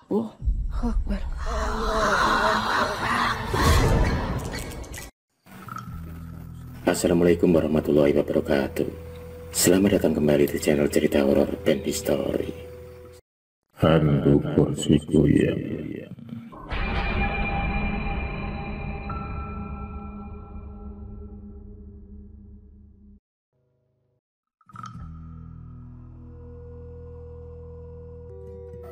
Oh, Akbar. Assalamualaikum warahmatullahi wabarakatuh. Selamat datang kembali di channel cerita horor Band History. Hantu kursi goyang.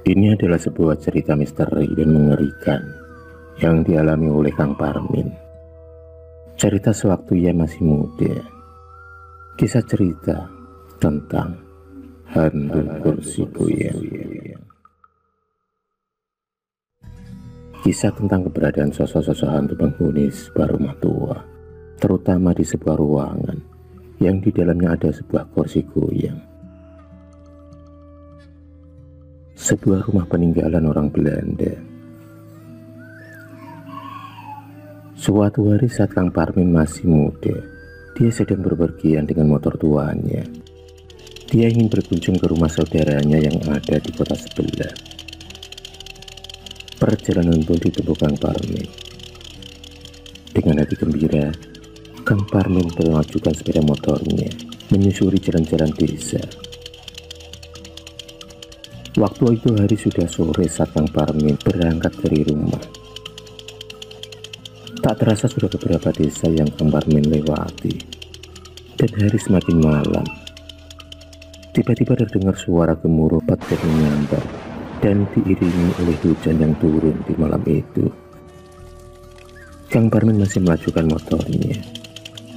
Ini adalah sebuah cerita misteri dan mengerikan yang dialami oleh Kang Parmin. Cerita sewaktu ia masih muda. Kisah cerita tentang hantu kursi goyang. Kisah tentang keberadaan sosok-sosok hantu penghuni sebuah rumah tua, terutama di sebuah ruangan yang di dalamnya ada sebuah kursi goyang. Sebuah rumah peninggalan orang Belanda. Suatu hari saat Kang Parmin masih muda, dia sedang berpergian dengan motor tuanya. Dia ingin berkunjung ke rumah saudaranya yang ada di kota sebelah. Perjalanan pun ditempuh Kang Parmin. Dengan hati gembira, Kang Parmin memajukan sepeda motornya, menyusuri jalan-jalan desa. Waktu itu hari sudah sore saat Kang Parmin berangkat dari rumah. Tak terasa sudah beberapa desa yang Kang Parmin lewati, dan hari semakin malam. Tiba-tiba terdengar suara gemuruh petir menyambar dan diiringi oleh hujan yang turun di malam itu. Kang Parmin masih melajukan motornya,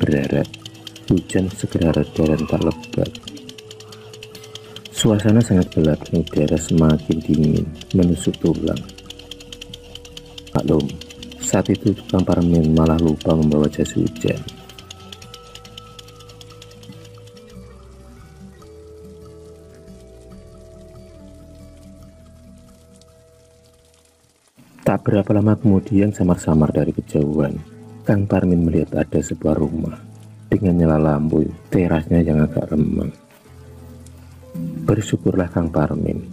berharap hujan segera reda dan tak lebat. Suasana sangat gelap dan udara semakin dingin menusuk tulang. Maklum, saat itu Kang Parmin malah lupa membawa jas hujan. Tak berapa lama kemudian, samar-samar dari kejauhan, Kang Parmin melihat ada sebuah rumah dengan nyala lampu terasnya yang agak remang. Bersyukurlah Kang Parmin,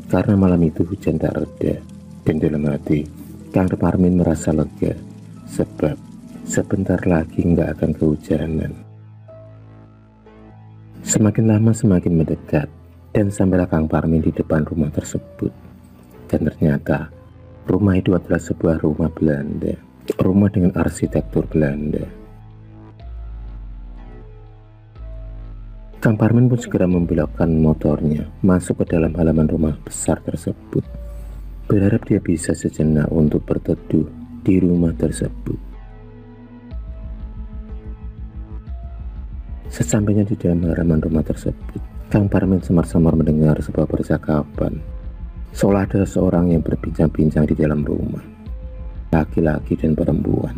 karena malam itu hujan tak reda, dan dalam hati Kang Parmin merasa lega, sebab sebentar lagi nggak akan kehujanan. Semakin lama semakin mendekat, dan sampailah Kang Parmin di depan rumah tersebut. Dan ternyata rumah itu adalah sebuah rumah Belanda, rumah dengan arsitektur Belanda. Kang Parmin pun segera membelokkan motornya masuk ke dalam halaman rumah besar tersebut, berharap dia bisa sejenak untuk berteduh di rumah tersebut. Sesampainya di dalam halaman rumah tersebut, Kang Parmin samar-samar mendengar sebuah percakapan, seolah ada seorang yang berbincang-bincang di dalam rumah, laki-laki dan perempuan.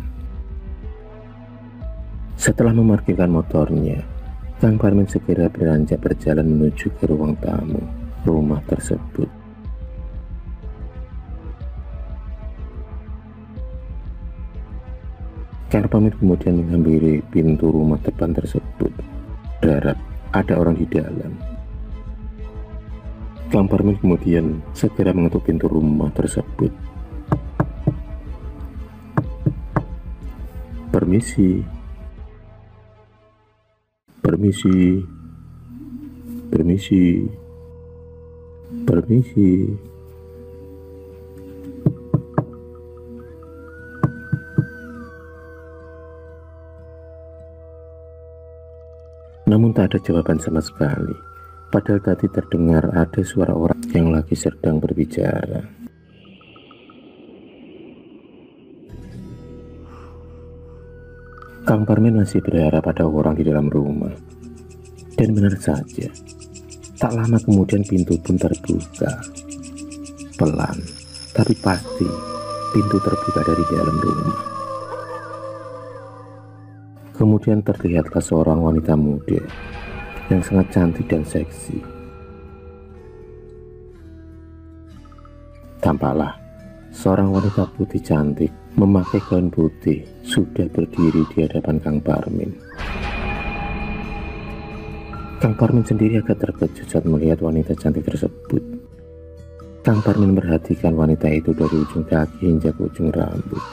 Setelah memarkirkan motornya, Kang Parmin segera beranjak berjalan menuju ke ruang tamu rumah tersebut. Kang Parmin kemudian menghampiri pintu rumah depan tersebut, berharap ada orang di dalam. Kang Parmin kemudian segera mengetuk pintu rumah tersebut. Permisi. Permisi, permisi, permisi. Namun tak ada jawaban sama sekali, padahal tadi terdengar ada suara orang yang lagi sedang berbicara. Kang Parmin masih berharap ada orang di dalam rumah. Dan benar saja, tak lama kemudian pintu pun terbuka. Pelan, tapi pasti pintu terbuka dari dalam rumah. Kemudian terlihatlah seorang wanita muda yang sangat cantik dan seksi. Tampaklah seorang wanita putih cantik memakai gaun putih sudah berdiri di hadapan Kang Parmin. Kang Parmin sendiri agak terkejut saat melihat wanita cantik tersebut. Kang Parmin memperhatikan wanita itu dari ujung kaki hingga ke ujung rambut.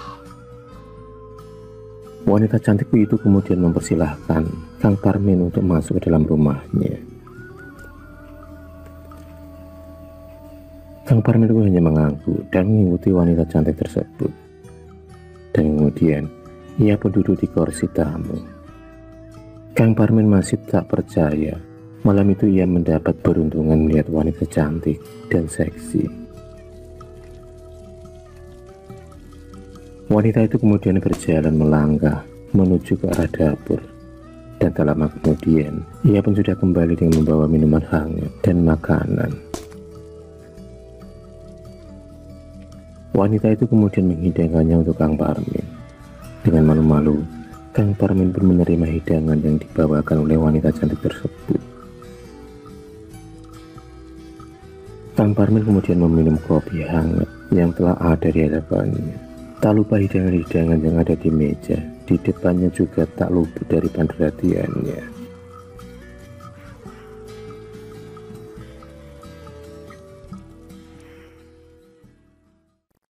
Wanita cantik itu kemudian mempersilahkan Kang Parmin untuk masuk ke dalam rumahnya. Kang Parmin itu hanya mengangguk dan mengikuti wanita cantik tersebut. Dan kemudian ia pun duduk di kursi tamu. Kang Parmin masih tak percaya. Malam itu ia mendapat peruntungan melihat wanita cantik dan seksi. Wanita itu kemudian berjalan melangkah menuju ke arah dapur. Dan tak lama kemudian, ia pun sudah kembali dengan membawa minuman hangat dan makanan. Wanita itu kemudian menghidangkannya untuk Kang Parmin. Dengan malu-malu, Kang Parmin pun menerima hidangan yang dibawakan oleh wanita cantik tersebut. Kang Parmin kemudian meminum kopi hangat yang telah ada di hadapannya. Tak lupa hidangan-hidangan yang ada di meja di depannya juga tak luput dari perhatiannya.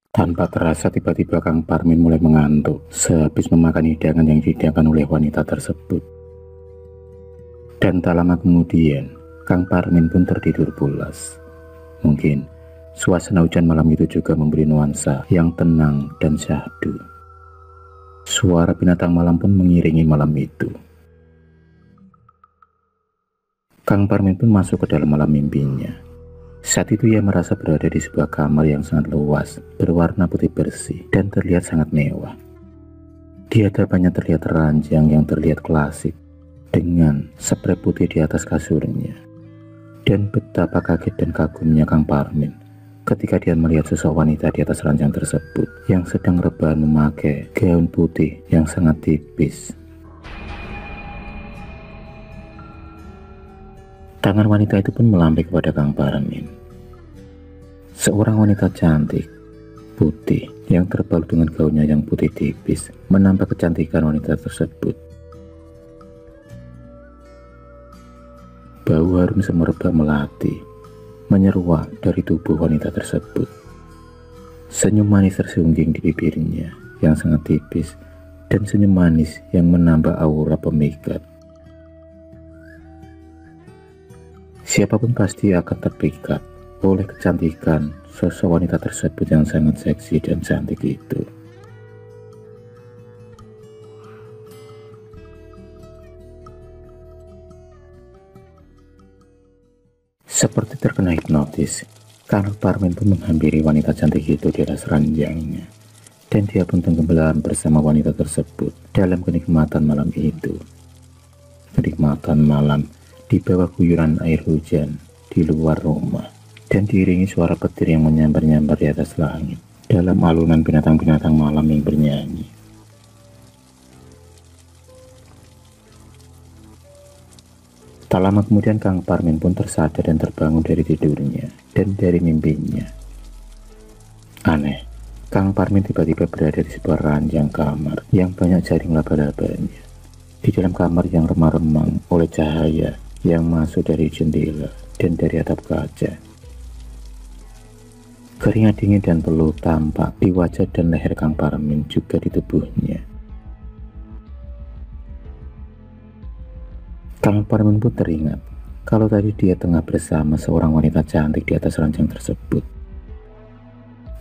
Tanpa terasa tiba-tiba Kang Parmin mulai mengantuk sehabis memakan hidangan yang dihidangkan oleh wanita tersebut. Dan tak lama kemudian, Kang Parmin pun tertidur pulas. Mungkin suasana hujan malam itu juga memberi nuansa yang tenang dan syahdu. Suara binatang malam pun mengiringi malam itu. Kang Parmin pun masuk ke dalam malam mimpinya. Saat itu ia merasa berada di sebuah kamar yang sangat luas, berwarna putih bersih dan terlihat sangat mewah. Di hadapannya terlihat ranjang yang terlihat klasik dengan spray putih di atas kasurnya. Dan betapa kaget dan kagumnya Kang Parmin ketika dia melihat sosok wanita di atas ranjang tersebut yang sedang rebahan memakai gaun putih yang sangat tipis. Tangan wanita itu pun melambai kepada Kang Parmin. Seorang wanita cantik, putih, yang terbalut dengan gaunnya yang putih tipis, menambah kecantikan wanita tersebut. Bau harum semerbak melati, menyeruak dari tubuh wanita tersebut. Senyum manis tersungging di bibirnya yang sangat tipis, dan senyum manis yang menambah aura pemikat. Siapapun pasti akan terpikat oleh kecantikan sosok wanita tersebut yang sangat seksi dan cantik itu. Seperti terkena hipnotis, Kang Parmin pun menghampiri wanita cantik itu di atas ranjangnya. Dan dia pun tenggelam bersama wanita tersebut dalam kenikmatan malam itu. Kenikmatan malam di bawah guyuran air hujan di luar rumah, dan diiringi suara petir yang menyambar-nyambar di atas langit dalam alunan binatang-binatang malam yang bernyanyi. Tak lama kemudian Kang Parmin pun tersadar dan terbangun dari tidurnya dan dari mimpinya. Aneh, Kang Parmin tiba-tiba berada di sebuah ranjang kamar yang banyak jaring laba-labanya. Di dalam kamar yang remang-remang oleh cahaya yang masuk dari jendela dan dari atap kaca. Keringat dingin dan peluh tampak di wajah dan leher Kang Parmin, juga di tubuhnya. Kang Parmin pun teringat kalau tadi dia tengah bersama seorang wanita cantik di atas ranjang tersebut.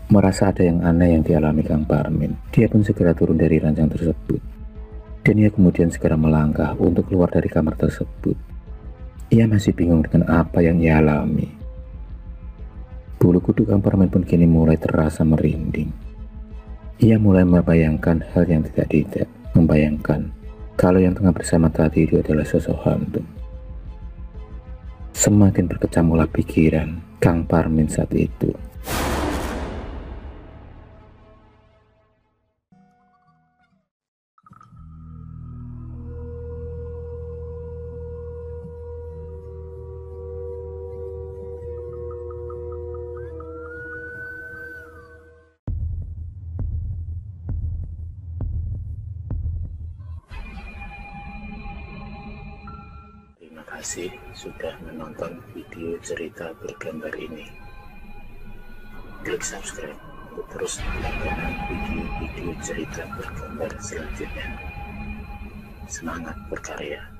Merasa ada yang aneh yang dialami Kang Parmin, dia pun segera turun dari ranjang tersebut. Dan ia kemudian segera melangkah untuk keluar dari kamar tersebut. Ia masih bingung dengan apa yang ia alami. Bulu kuduk Kang Parmin pun kini mulai terasa merinding. Ia mulai membayangkan hal yang tidak membayangkan kalau yang tengah bersama tadi itu adalah sosok hantu. Semakin berkecamuklah pikiran Kang Parmin saat itu. Terima kasih sudah menonton video cerita bergambar ini. klik subscribe untuk terus mendapatkan video-video cerita bergambar selanjutnya. Semangat berkarya.